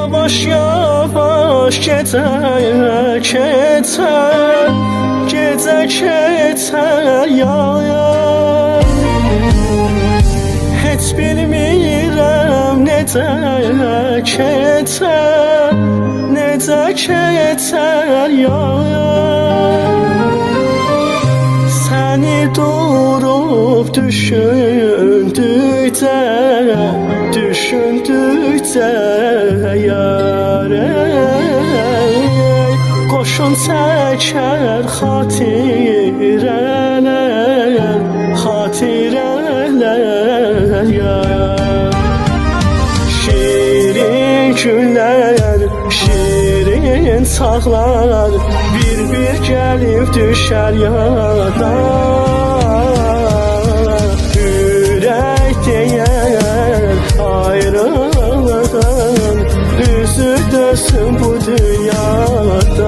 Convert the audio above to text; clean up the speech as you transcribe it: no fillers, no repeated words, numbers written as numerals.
Yavaş yavaş geçer, geçer, gece geçer yar. Hiç bilmirəm necə keçər, necə keçər yar. Səni durub düşündükcə, düşündükcə yar. Qoşun çəkər xatirələr, xatirələr yar. Şirin günlər, şirin çağlar bir-bir gəlib düşər yada. Ürək deyər ayrılığın üzü dönsün bu dünyada.